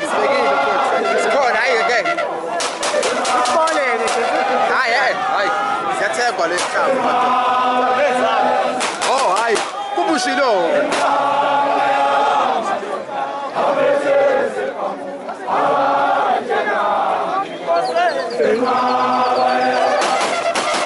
sibekile futhi sikhona hayi ke hayi siyathemba lesihlanu oh hayi kubushilo Thank you.